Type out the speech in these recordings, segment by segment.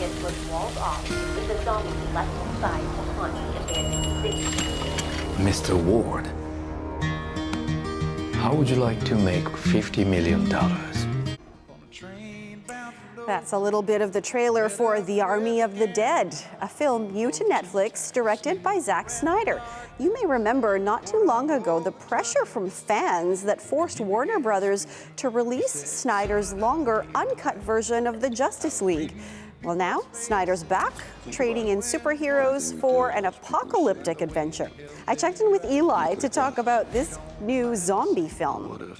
Vegas was walled off, with the zombies left inside to haunt the abandoned city. Mr. Ward, how would you like to make $50 million? That's a little bit of the trailer for The Army of the Dead, a film new to Netflix, directed by Zack Snyder. You may remember not too long ago the pressure from fans that forced Warner Brothers to release Snyder's longer, uncut version of the Justice League. Well, now Snyder's back, trading in superheroes for an apocalyptic adventure. I checked in with Eli to talk about this new zombie film.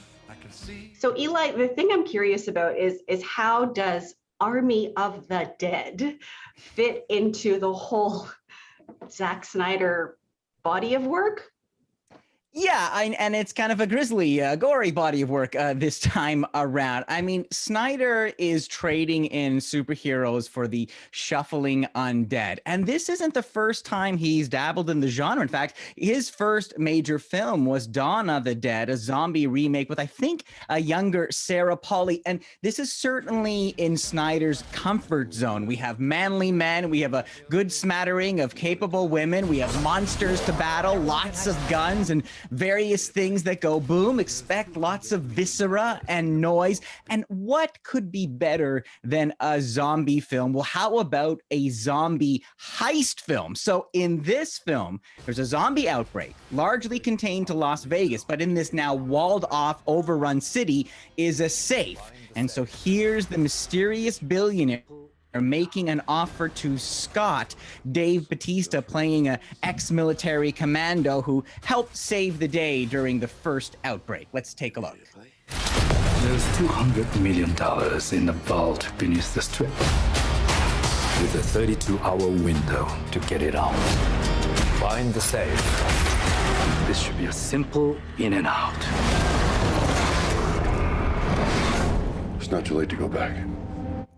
So Eli, the thing I'm curious about is how does Army of the Dead fit into the whole Zack Snyder body of work? Yeah, and it's kind of a grisly, gory body of work this time around. I mean, Snyder is trading in superheroes for the shuffling undead. And this isn't the first time he's dabbled in the genre. In fact, his first major film was Dawn of the Dead, a zombie remake with, I think, a younger Sarah Polley. And this is certainly in Snyder's comfort zone. We have manly men, we have a good smattering of capable women, we have monsters to battle, lots of guns, and various things that go boom. Expect lots of viscera and noise. And what could be better than a zombie film? Well, how about a zombie heist film? So in this film, there's a zombie outbreak, largely contained to Las Vegas, but in this now walled off, overrun city is a safe. And so here's the mysterious billionaire making an offer to Scott, Dave Bautista, playing an ex-military commando who helped save the day during the first outbreak. Let's take a look. There's $200 million in the vault beneath the strip, with a 32-hour window to get it out. Find the safe. This should be a simple in and out. It's not too late to go back.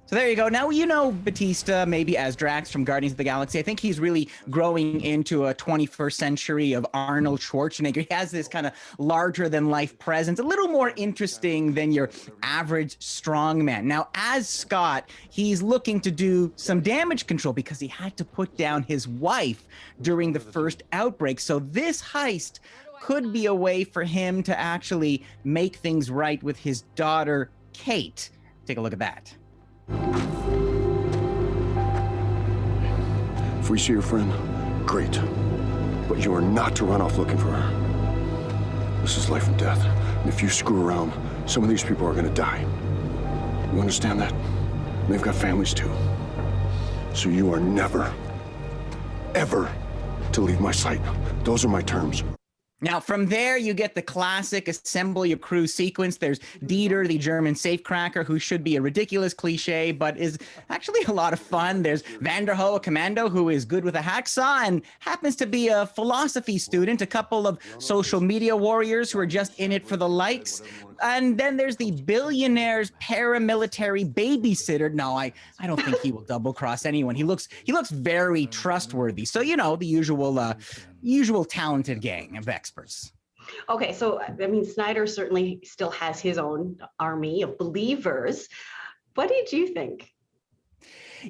So there you go. Now, you know Bautista maybe as Drax from Guardians of the Galaxy. I think he's really growing into a 21st century of Arnold Schwarzenegger. He has this kind of larger-than-life presence, a little more interesting than your average strongman. Now, as Scott, he's looking to do some damage control because he had to put down his wife during the first outbreak. So this heist could be a way for him to actually make things right with his daughter, Kate. Take a look at that. If we see your friend, great. But you are not to run off looking for her. This is life and death. And if you screw around, some of these people are gonna die. You understand that? And they've got families too. So you are never, ever to leave my sight. Those are my terms. Now, from there, you get the classic assemble your crew sequence. There's Dieter, the German safecracker, who should be a ridiculous cliche, but is actually a lot of fun. There's Vanderho, a commando who is good with a hacksaw and happens to be a philosophy student, a couple of social media warriors who are just in it for the likes. And then there's the billionaire's paramilitary babysitter. No, I don't think he will double cross anyone. He looks very trustworthy. So, you know, the usual talented gang of experts. Okay, so I mean, Snyder certainly still has his own army of believers. What did you think?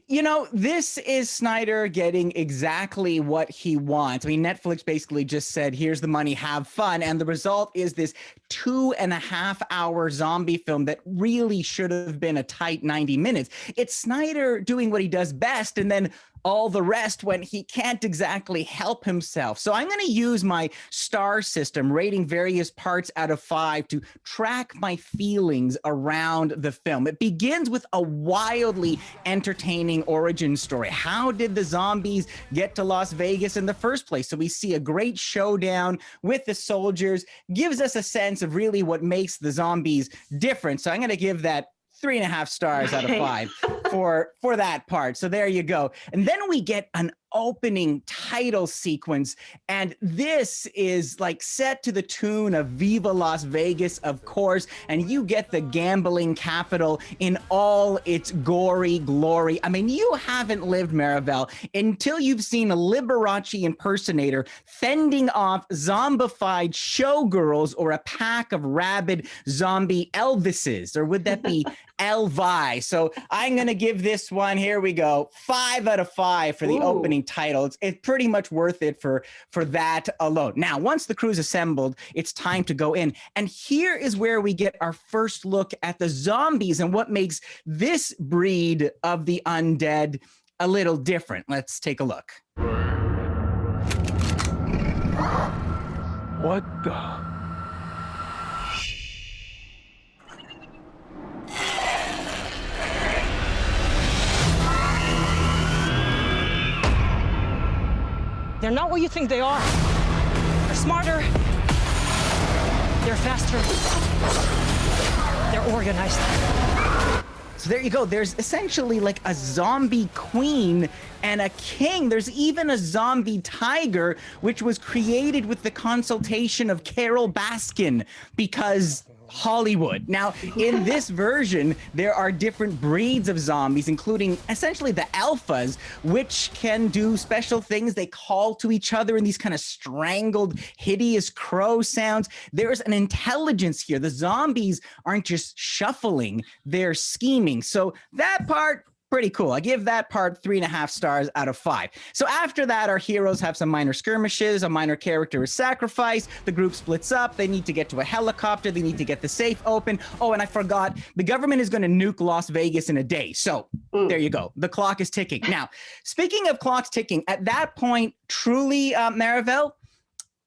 You know, this is Snyder getting exactly what he wants. I mean, Netflix basically just said, here's the money, have fun. And the result is this 2.5-hour zombie film that really should have been a tight 90 minutes. It's Snyder doing what he does best, and then all the rest when he can't exactly help himself. So I'm going to use my star system, rating various parts out of 5 to track my feelings around the film. It begins with a wildly entertaining origin story. How did the zombies get to Las Vegas in the first place? So we see a great showdown with the soldiers, gives us a sense of really what makes the zombies different. So I'm going to give that 3.5 stars out of 5 for that part. So there you go. And then we get an opening title sequence. And this is like set to the tune of Viva Las Vegas, of course. And you get the gambling capital in all its gory glory. I mean, you haven't lived, Maribel, until you've seen a Liberace impersonator fending off zombified showgirls or a pack of rabid zombie Elvises, or would that be Elvi? So I'm going to give this one, here we go, 5 out of 5 for the opening title. It's pretty much worth it for that alone. Now, once the crew's assembled, it's time to go in. And here is where we get our first look at the zombies and what makes this breed of the undead a little different. Let's take a look. What the? They're not what you think they are. They're smarter. They're faster. They're organized. So there you go. There's essentially like a zombie queen and a king. There's even a zombie tiger, which was created with the consultation of Carol Baskin, because Hollywood. Now, in this version, there are different breeds of zombies, including essentially the alphas, which can do special things. They call to each other in these kind of strangled, hideous crow sounds. There's an intelligence here. The zombies aren't just shuffling, they're scheming. So that part, pretty cool. I give that part 3.5 stars out of 5. So after that, our heroes have some minor skirmishes. A minor character is sacrificed. The group splits up. They need to get to a helicopter. They need to get the safe open. Oh, and I forgot, the government is going to nuke Las Vegas in a day. So there you go. The clock is ticking. Now, speaking of clocks ticking, at that point, truly, Maribel,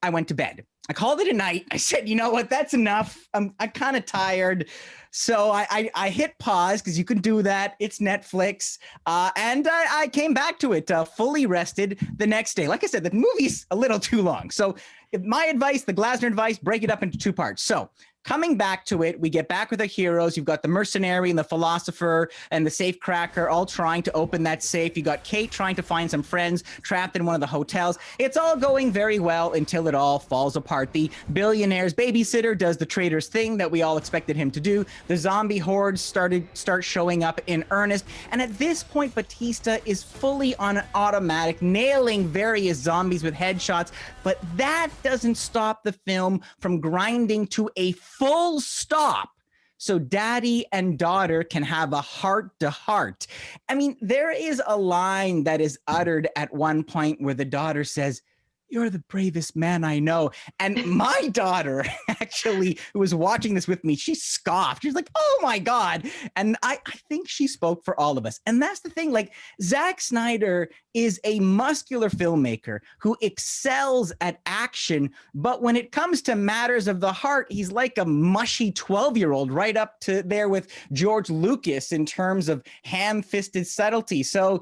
I went to bed. I called it a night. I said, you know what, that's enough. I'm kind of tired. So I hit pause, because you can do that. It's Netflix. And I came back to it fully rested the next day. Like I said, the movie's a little too long. So my advice, the Glasner advice, break it up into 2 parts. So coming back to it, we get back with our heroes. You've got the mercenary and the philosopher and the safe cracker all trying to open that safe. You got Kate trying to find some friends trapped in one of the hotels. It's all going very well until it all falls apart. The billionaire's babysitter does the traitor's thing that we all expected him to do. The zombie hordes start showing up in earnest. And at this point, Batista is fully on automatic, nailing various zombies with headshots. But that doesn't stop the film from grinding to a full stop so daddy and daughter can have a heart-to-heart. I mean, there is a line that is uttered at one point where the daughter says, "You're the bravest man I know." And my daughter, actually, who was watching this with me, she scoffed. She was like, "Oh my God." And I think she spoke for all of us. And that's the thing, like, Zack Snyder is a muscular filmmaker who excels at action, but when it comes to matters of the heart, he's like a mushy 12-year-old, right up to there with George Lucas in terms of ham-fisted subtlety. So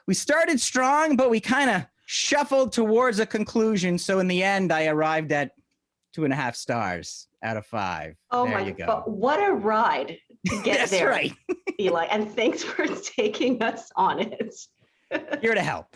we started strong, but we kind of shuffled towards a conclusion. So in the end, I arrived at 2.5 stars out of 5. Oh there my you go. God, what a ride to get That's there, right. Eli. And thanks for taking us on it. Here to help.